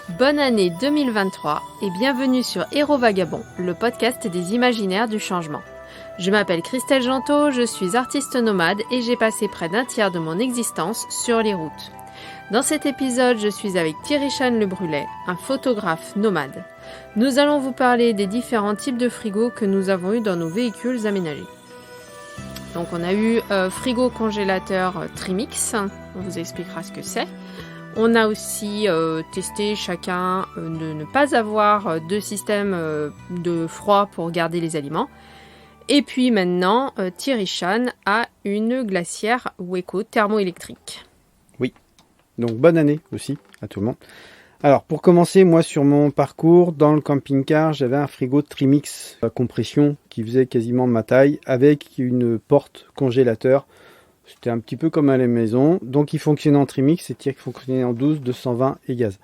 Bonne année 2023 et bienvenue sur Héros Vagabond, le podcast des imaginaires du changement. Je m'appelle Christelle Gentot, je suis artiste nomade et j'ai passé près d'un tiers de mon existence sur les routes. Dans cet épisode, je suis avec Thierry Chan Le Bruley, un photographe nomade. Nous allons vous parler des différents types de frigos que nous avons eu dans nos véhicules aménagés. Donc on a eu frigo congélateur Trimix, on vous expliquera ce que c'est. On a aussi testé chacun de ne pas avoir de système de froid pour garder les aliments. Et puis maintenant, Thierry Chan a une glacière Weco thermoélectrique. Oui, donc bonne année aussi à tout le monde. Alors pour commencer, moi sur mon parcours dans le camping-car, j'avais un frigo Trimix à compression qui faisait quasiment ma taille avec une porte congélateur. C'était un petit peu comme à la maison. Donc il fonctionnait en Trimix, c'est-à-dire qu'il fonctionnait en 12, 220 et gaz.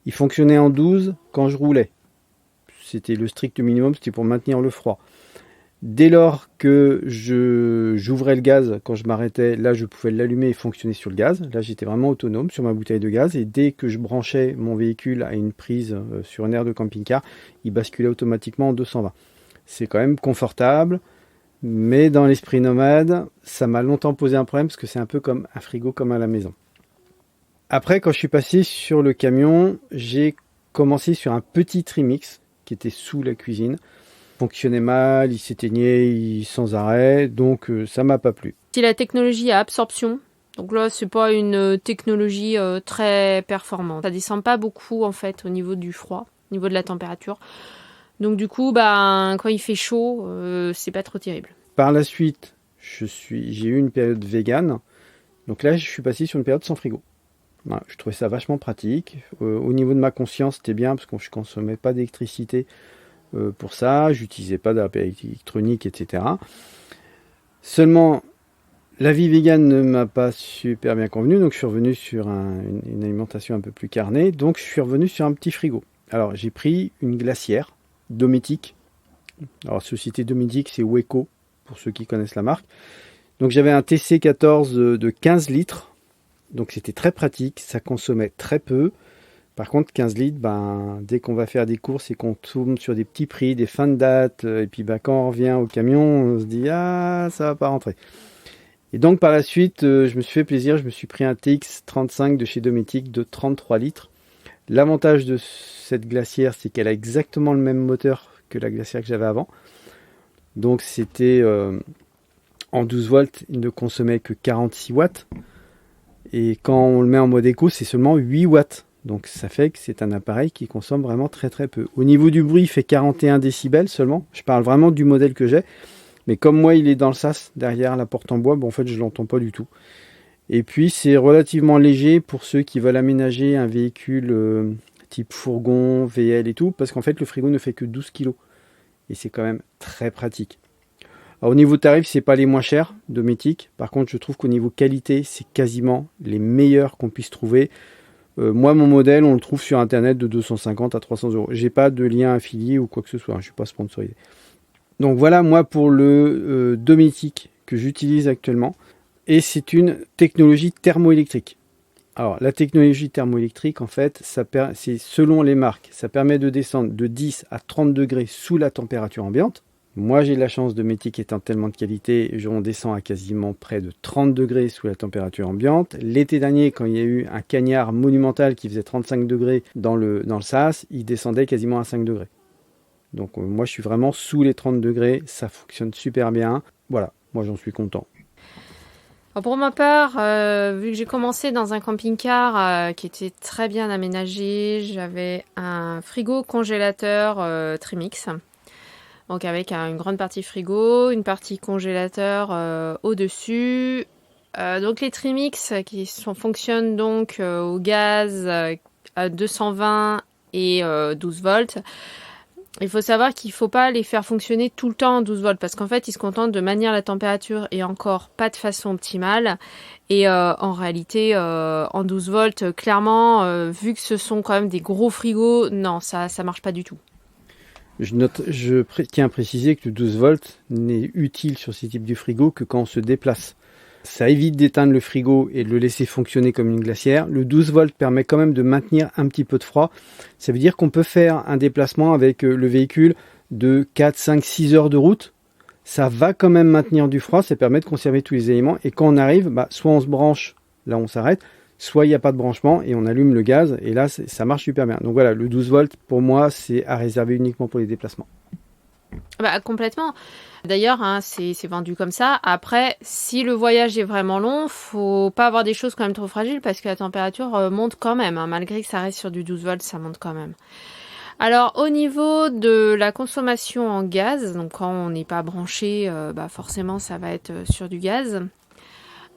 Il fonctionnait en 12 quand je roulais. C'était le strict minimum, c'était pour maintenir le froid. Dès lors que j'ouvrais le gaz, quand je m'arrêtais, là je pouvais l'allumer et fonctionner sur le gaz. Là j'étais vraiment autonome sur ma bouteille de gaz. Et dès que je branchais mon véhicule à une prise sur une aire de camping-car, il basculait automatiquement en 220. C'est quand même confortable. Mais dans l'esprit nomade, ça m'a longtemps posé un problème parce que c'est un peu comme un frigo comme à la maison. Après, quand je suis passé sur le camion, j'ai commencé sur un petit Trimix qui était sous la cuisine. Il fonctionnait mal, il s'éteignait sans arrêt, donc ça m'a pas plu. C'est la technologie à absorption. Donc là, c'est pas une technologie très performante. Ça descend pas beaucoup en fait au niveau du froid, au niveau de la température. Donc du coup, quand il fait chaud, c'est pas trop terrible. Par la suite, j'ai eu une période vegan. Donc là, je suis passé sur une période sans frigo. Voilà, je trouvais ça vachement pratique. Au niveau de ma conscience, c'était bien parce que je ne consommais pas d'électricité pour ça. J'utilisais pas d'appareil électronique, etc. Seulement, la vie vegan ne m'a pas super bien convenu. Donc je suis revenu sur une alimentation un peu plus carnée. Donc je suis revenu sur un petit frigo. Alors j'ai pris une glacière Dometic. Alors société Dometic, c'est Weco pour ceux qui connaissent la marque. Donc j'avais un TC14 de 15 litres. Donc c'était très pratique, ça consommait très peu. Par contre 15 litres, dès qu'on va faire des courses et qu'on tourne sur des petits prix, des fins de date, et puis quand on revient au camion, on se dit ça va pas rentrer. Et donc par la suite, je me suis fait plaisir, je me suis pris un TX35 de chez Dometic de 33 litres. L'avantage de cette glacière, c'est qu'elle a exactement le même moteur que la glacière que j'avais avant. Donc c'était en 12 volts, il ne consommait que 46 watts. Et quand on le met en mode éco, c'est seulement 8 watts. Donc ça fait que c'est un appareil qui consomme vraiment très très peu. Au niveau du bruit, il fait 41 décibels seulement. Je parle vraiment du modèle que j'ai. Mais comme moi, il est dans le sas, derrière la porte en bois, en fait, je ne l'entends pas du tout. Et puis, c'est relativement léger pour ceux qui veulent aménager un véhicule type fourgon, VL et tout, parce qu'en fait, le frigo ne fait que 12 kg. Et c'est quand même très pratique. Alors, au niveau tarif, c'est pas les moins chers Dometic. Par contre, je trouve qu'au niveau qualité, c'est quasiment les meilleurs qu'on puisse trouver. Moi, mon modèle, on le trouve sur Internet de 250 à 300 euros. J'ai pas de lien affilié ou quoi que ce soit. Je suis pas sponsorisé. Donc voilà, moi, pour le Dometic que j'utilise actuellement. Et c'est une technologie thermoélectrique. Alors, la technologie thermoélectrique, en fait, c'est selon les marques. Ça permet de descendre de 10 à 30 degrés sous la température ambiante. Moi, j'ai de la chance, Dometic étant tellement de qualité, on descend à quasiment près de 30 degrés sous la température ambiante. L'été dernier, quand il y a eu un cagnard monumental qui faisait 35 degrés dans le sas, il descendait quasiment à 5 degrés. Donc, moi, je suis vraiment sous les 30 degrés. Ça fonctionne super bien. Voilà, moi, j'en suis content. Alors pour ma part, vu que j'ai commencé dans un camping-car qui était très bien aménagé, j'avais un frigo congélateur Trimix. Donc avec une grande partie frigo, une partie congélateur au-dessus. Donc les Trimix qui fonctionnent donc au gaz à 220 et 12 volts. Il faut savoir qu'il ne faut pas les faire fonctionner tout le temps en 12 volts parce qu'en fait, ils se contentent de maintenir la température et encore pas de façon optimale. Et en réalité, en 12 volts, clairement, vu que ce sont quand même des gros frigos, non, ça marche pas du tout. Je tiens à préciser que le 12 volts n'est utile sur ces types de frigo que quand on se déplace. Ça évite d'éteindre le frigo et de le laisser fonctionner comme une glacière. Le 12 volts permet quand même de maintenir un petit peu de froid. Ça veut dire qu'on peut faire un déplacement avec le véhicule de 4, 5, 6 heures de route. Ça va quand même maintenir du froid, ça permet de conserver tous les éléments. Et quand on arrive, soit on se branche, là on s'arrête, soit il n'y a pas de branchement et on allume le gaz. Et là, ça marche super bien. Donc voilà, le 12 volts, pour moi, c'est à réserver uniquement pour les déplacements. Complètement. D'ailleurs, c'est vendu comme ça. Après, si le voyage est vraiment long, faut pas avoir des choses quand même trop fragiles parce que la température monte quand même. Malgré que ça reste sur du 12 volts, ça monte quand même. Alors, au niveau de la consommation en gaz, donc quand on n'est pas branché, forcément, ça va être sur du gaz.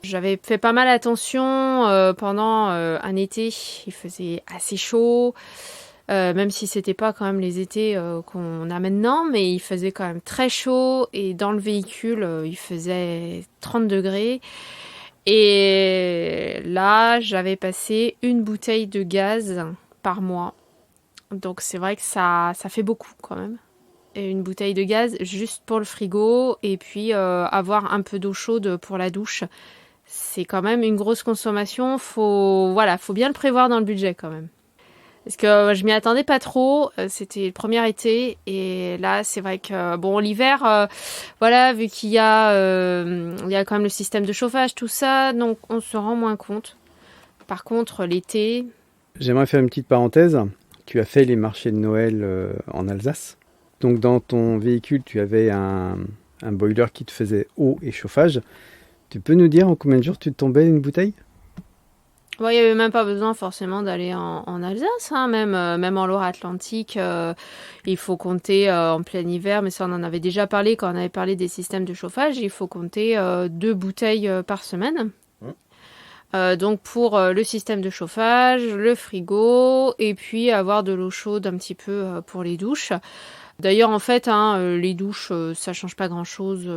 J'avais fait pas mal attention pendant un été. Il faisait assez chaud. Même si c'était pas quand même les étés qu'on a maintenant, mais il faisait quand même très chaud et dans le véhicule, il faisait 30 degrés. Et là, j'avais passé une bouteille de gaz par mois. Donc c'est vrai que ça fait beaucoup quand même. Et une bouteille de gaz juste pour le frigo et puis avoir un peu d'eau chaude pour la douche. C'est quand même une grosse consommation. Faut bien le prévoir dans le budget quand même. Parce que je m'y attendais pas trop, c'était le premier été et là c'est vrai que l'hiver, vu qu'il y a quand même le système de chauffage, tout ça, donc on se rend moins compte. Par contre l'été... J'aimerais faire une petite parenthèse. Tu as fait les marchés de Noël en Alsace. Donc dans ton véhicule tu avais un boiler qui te faisait eau et chauffage. Tu peux nous dire en combien de jours tu te tombais une bouteille ? Il n'y avait même pas besoin forcément d'aller en Alsace, même en Loire-Atlantique, il faut compter en plein hiver, mais ça on en avait déjà parlé quand on avait parlé des systèmes de chauffage, il faut compter 2 bouteilles par semaine. Donc pour le système de chauffage, le frigo, et puis avoir de l'eau chaude un petit peu pour les douches. D'ailleurs, en fait, les douches, ça change pas grand-chose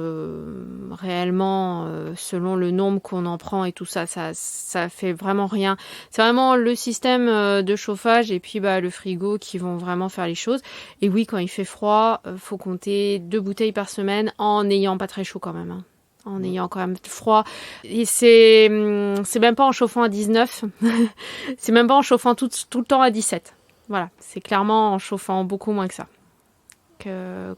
réellement selon le nombre qu'on en prend et tout ça. Ça fait vraiment rien. C'est vraiment le système de chauffage et puis le frigo qui vont vraiment faire les choses. Et oui, quand il fait froid, faut compter 2 bouteilles par semaine en n'ayant pas très chaud quand même. En ayant quand même froid. Et c'est même pas en chauffant à 19. C'est même pas en chauffant tout le temps à 17. Voilà, c'est clairement en chauffant beaucoup moins que ça.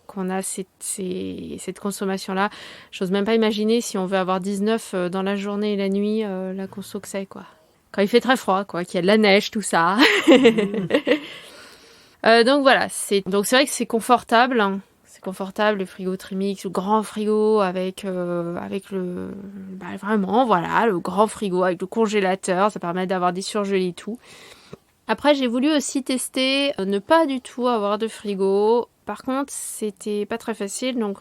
Qu'on a cette consommation-là. J'ose même pas imaginer si on veut avoir 19 dans la journée et la nuit, la conso que c'est, quoi. Quand il fait très froid, quoi, qu'il y a de la neige, tout ça. Donc voilà, c'est vrai que c'est confortable. C'est confortable, le frigo Trimix, le grand frigo avec vraiment, voilà, le grand frigo avec le congélateur. Ça permet d'avoir des surgelés et tout. Après, j'ai voulu aussi tester ne pas du tout avoir de frigo. Par contre, c'était pas très facile, donc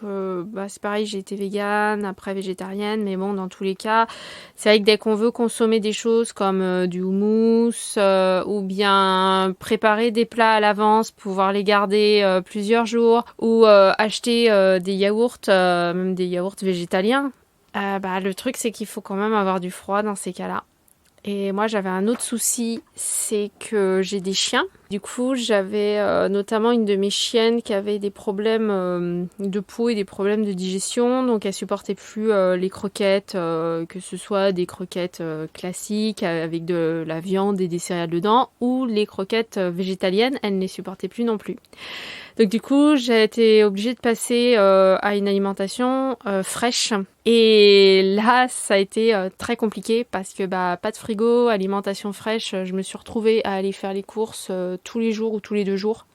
c'est pareil, j'ai été végane, après végétarienne, mais bon, dans tous les cas, c'est vrai que dès qu'on veut consommer des choses comme du houmous ou bien préparer des plats à l'avance, pouvoir les garder plusieurs jours, ou acheter des yaourts, même des yaourts végétaliens, le truc c'est qu'il faut quand même avoir du froid dans ces cas-là. Et moi, j'avais un autre souci, c'est que j'ai des chiens. Du coup, j'avais notamment une de mes chiennes qui avait des problèmes de peau et des problèmes de digestion. Donc, elle supportait plus les croquettes, que ce soit des croquettes classiques avec de la viande et des céréales dedans, ou les croquettes végétaliennes, elle ne les supportait plus non plus. Donc du coup, j'ai été obligée de passer à une alimentation fraîche. Et là, ça a été très compliqué parce que pas de frigo, alimentation fraîche. Je me suis retrouvée à aller faire les courses tous les jours ou tous les 2 jours.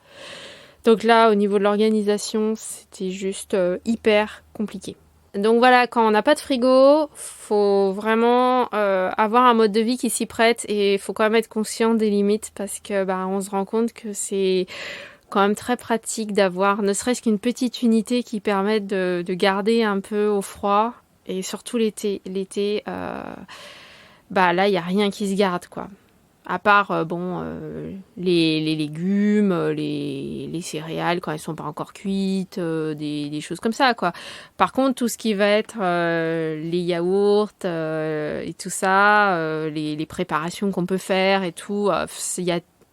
Donc là, au niveau de l'organisation, c'était juste hyper compliqué. Donc voilà, quand on n'a pas de frigo, faut vraiment avoir un mode de vie qui s'y prête et il faut quand même être conscient des limites parce que on se rend compte que c'est quand même très pratique d'avoir ne serait-ce qu'une petite unité qui permette de garder un peu au froid et surtout l'été. L'été, là il y a rien qui se garde quoi. À part les légumes, les céréales quand elles sont pas encore cuites, des choses comme ça quoi. Par contre tout ce qui va être les yaourts et tout ça, les préparations qu'on peut faire et tout,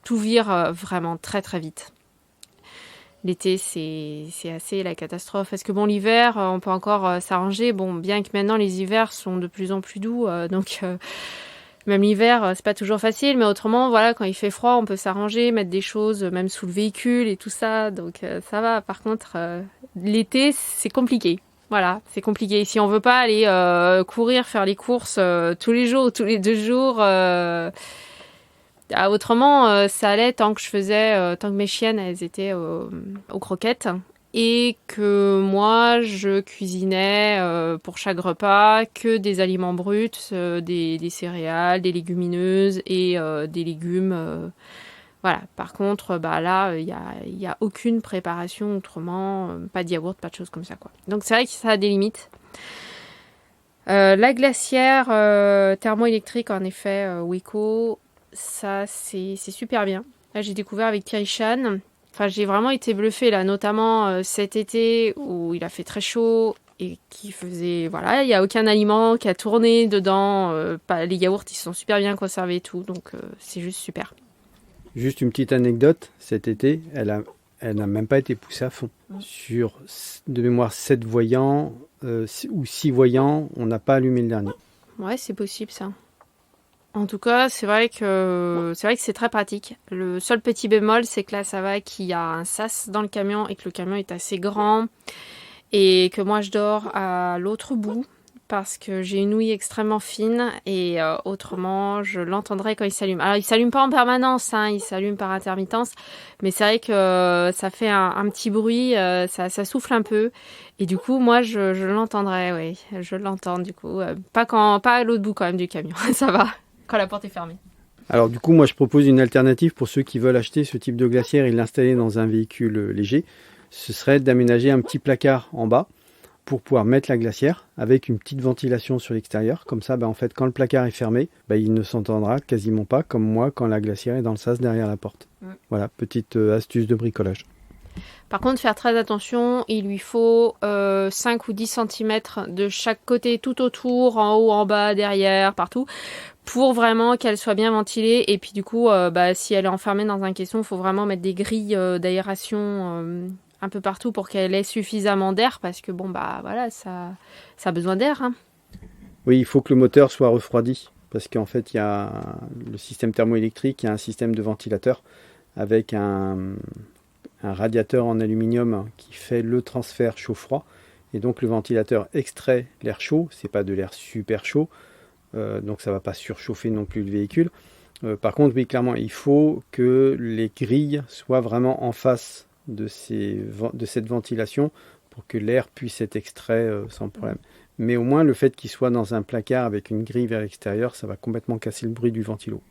tout vire vraiment très très vite. L'été, c'est assez la catastrophe. Parce que bon, l'hiver, on peut encore s'arranger. Bon, bien que maintenant, les hivers sont de plus en plus doux. Donc, même l'hiver, c'est pas toujours facile. Mais autrement, voilà, quand il fait froid, on peut s'arranger, mettre des choses, même sous le véhicule et tout ça. Donc, ça va. Par contre, l'été, c'est compliqué. Voilà, c'est compliqué. Si on veut pas aller courir, faire les courses tous les jours ou tous les 2 jours... autrement, ça allait tant que mes chiennes, elles étaient aux croquettes. Et que moi, je cuisinais pour chaque repas que des aliments bruts, des céréales, des légumineuses et des légumes. Voilà. Par contre, là, il y a aucune préparation autrement. Pas de yaourt, pas de choses comme ça, quoi. Donc, c'est vrai que ça a des limites. La glacière thermoélectrique, en effet, Weco, ça, c'est super bien. Là, j'ai découvert avec Thierry Chan. Enfin, j'ai vraiment été bluffée, là, notamment cet été où il a fait très chaud et qui faisait... Voilà, il n'y a aucun aliment qui a tourné dedans. Les yaourts, ils sont super bien conservés et tout. Donc, c'est juste super. Juste une petite anecdote, cet été, elle n'a même pas été poussée à fond. Sur, de mémoire, 7 voyants ou 6 voyants, on n'a pas allumé le dernier. Ouais, c'est possible, ça. En tout cas, c'est vrai que c'est très pratique. Le seul petit bémol, c'est que là, ça va qu'il y a un sas dans le camion et que le camion est assez grand et que moi, je dors à l'autre bout parce que j'ai une ouïe extrêmement fine et autrement, je l'entendrai quand il s'allume. Alors, il s'allume pas en permanence, hein, il s'allume par intermittence, mais c'est vrai que ça fait un petit bruit, ça souffle un peu et du coup, moi, je l'entendrai, oui, je l'entends du coup. Pas à l'autre bout quand même du camion, ça va. Quand la porte est fermée. Alors du coup, moi je propose une alternative pour ceux qui veulent acheter ce type de glacière et l'installer dans un véhicule léger. Ce serait d'aménager un petit placard en bas pour pouvoir mettre la glacière avec une petite ventilation sur l'extérieur. Comme ça, en fait, quand le placard est fermé, il ne s'entendra quasiment pas comme moi quand la glacière est dans le sas derrière la porte. Voilà, petite astuce de bricolage. Par contre, faire très attention, il lui faut 5 ou 10 cm de chaque côté, tout autour, en haut, en bas, derrière, partout, pour vraiment qu'elle soit bien ventilée. Et puis du coup, si elle est enfermée dans un caisson, il faut vraiment mettre des grilles d'aération un peu partout pour qu'elle ait suffisamment d'air, parce que voilà, ça a besoin d'air. Hein. Oui, il faut que le moteur soit refroidi, parce qu'en fait, il y a le système thermoélectrique, il y a un système de ventilateur avec un radiateur en aluminium qui fait le transfert chaud-froid. Et donc le ventilateur extrait l'air chaud, c'est pas de l'air super chaud, donc ça va pas surchauffer non plus le véhicule. Par contre, oui, clairement, il faut que les grilles soient vraiment en face de cette ventilation pour que l'air puisse être extrait sans problème. Mais au moins, le fait qu'il soit dans un placard avec une grille vers l'extérieur, ça va complètement casser le bruit du ventilo.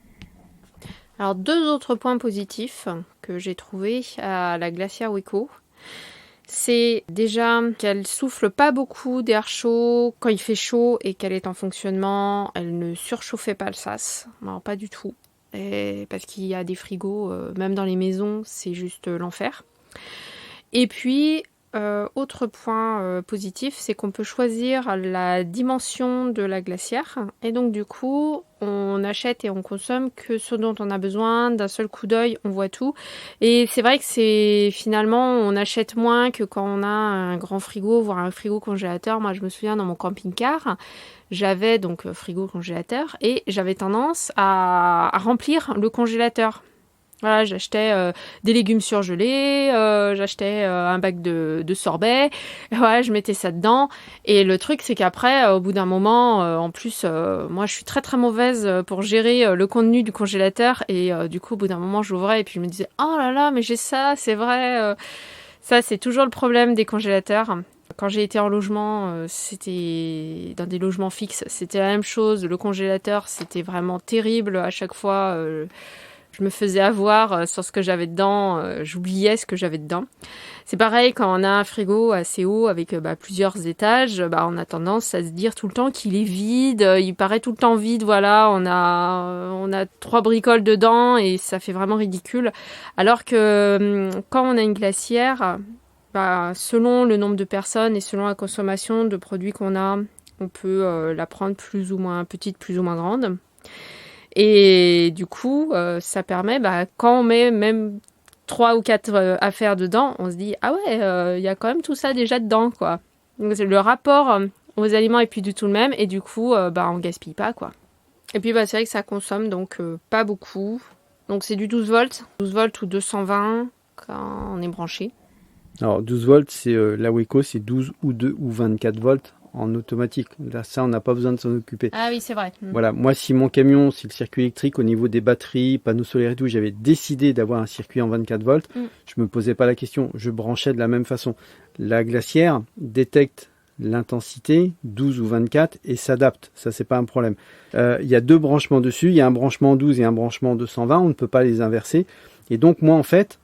Alors, 2 autres points positifs que j'ai trouvés à la glacière Weco. C'est déjà qu'elle souffle pas beaucoup d'air chaud quand il fait chaud et qu'elle est en fonctionnement. Elle ne surchauffait pas le sas. Non, pas du tout. Parce qu'il y a des frigos, même dans les maisons, c'est juste l'enfer. Et puis, autre point positif, c'est qu'on peut choisir la dimension de la glacière. Et donc, du coup, on achète et on consomme que ce dont on a besoin. D'un seul coup d'œil, on voit tout. Et c'est vrai que finalement, on achète moins que quand on a un grand frigo, voire un frigo congélateur. Moi, je me souviens, dans mon camping-car, j'avais donc frigo congélateur et j'avais tendance à remplir le congélateur. Voilà, j'achetais des légumes surgelés, j'achetais un bac de sorbet, voilà, je mettais ça dedans. Et le truc, c'est qu'après, au bout d'un moment, en plus, moi, je suis très très mauvaise pour gérer le contenu du congélateur. Et du coup, au bout d'un moment, j'ouvrais et puis je me disais, oh là là, mais j'ai ça, c'est vrai. Ça, c'est toujours le problème des congélateurs. Quand j'ai été en logement, c'était dans des logements fixes, c'était la même chose. Le congélateur, c'était vraiment terrible à chaque fois. Je me faisais avoir sur ce que j'avais dedans, j'oubliais ce que j'avais dedans. C'est pareil quand on a un frigo assez haut avec plusieurs étages, on a tendance à se dire tout le temps qu'il est vide, il paraît tout le temps vide, voilà, on a 3 bricoles dedans et ça fait vraiment ridicule. Alors que quand on a une glacière, selon le nombre de personnes et selon la consommation de produits qu'on a, on peut la prendre plus ou moins petite, plus ou moins grande. Et du coup, ça permet, quand on met même 3 ou 4 affaires dedans, on se dit ah ouais, y a quand même tout ça déjà dedans, quoi. Donc le rapport aux aliments est plus du tout le même et du coup on gaspille pas, quoi. Et puis c'est vrai que ça consomme donc pas beaucoup. Donc c'est du 12 volts ou 220 quand on est branché. Alors 12 volts, c'est la Weco, c'est 12 ou 2 ou 24 volts en automatique. Là, ça, on n'a pas besoin de s'en occuper. Ah oui, c'est vrai. Voilà, moi, si mon camion, c'est le circuit électrique au niveau des batteries, panneaux solaires et tout, j'avais décidé d'avoir un circuit en 24 volts, je me posais pas la question, je branchais de la même façon. La glacière détecte l'intensité 12 ou 24 et s'adapte, ça c'est pas un problème. Il y a 2 branchements dessus, il y a un branchement 12 et un branchement 220, on ne peut pas les inverser. Et donc moi en fait,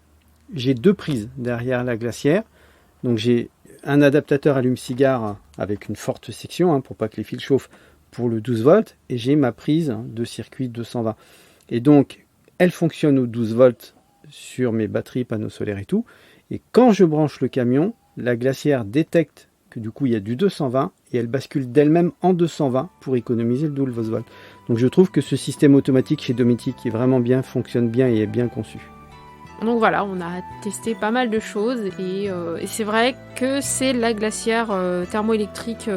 j'ai 2 prises derrière la glacière, donc j'ai un adaptateur allume-cigare avec une forte section pour pas que les fils chauffent pour le 12 volts et j'ai ma prise de circuit 220. Et donc elle fonctionne au 12 volts sur mes batteries, panneaux solaires et tout. Et quand je branche le camion, la glacière détecte que du coup il y a du 220 et elle bascule d'elle-même en 220 pour économiser le 12 volts. Donc je trouve que ce système automatique chez Dometic est vraiment bien, fonctionne bien et est bien conçu. Donc voilà, on a testé pas mal de choses et c'est vrai que c'est la glacière thermoélectrique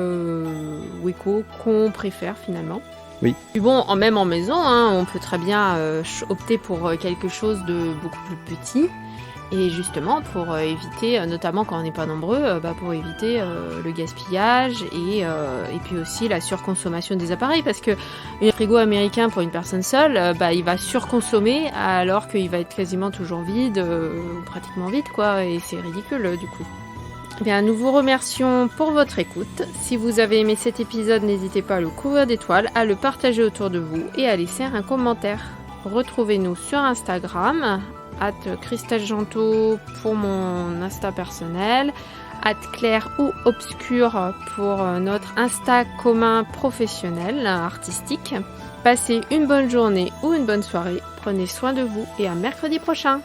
Weco qu'on préfère finalement. Oui. Puis bon, même en maison, on peut très bien opter pour quelque chose de beaucoup plus petit. Et justement, pour éviter, notamment quand on n'est pas nombreux, pour éviter le gaspillage et puis aussi la surconsommation des appareils. Parce que un frigo américain pour une personne seule, il va surconsommer alors qu'il va être quasiment toujours vide, pratiquement vide, quoi. Et c'est ridicule, du coup. Bien, nous vous remercions pour votre écoute. Si vous avez aimé cet épisode, n'hésitez pas à le couvrir d'étoiles, à le partager autour de vous et à laisser un commentaire. Retrouvez-nous sur Instagram, @ChristelleGentot pour mon Insta personnel, @Claire ou Obscur pour notre Insta commun professionnel, artistique. Passez une bonne journée ou une bonne soirée, prenez soin de vous et à mercredi prochain.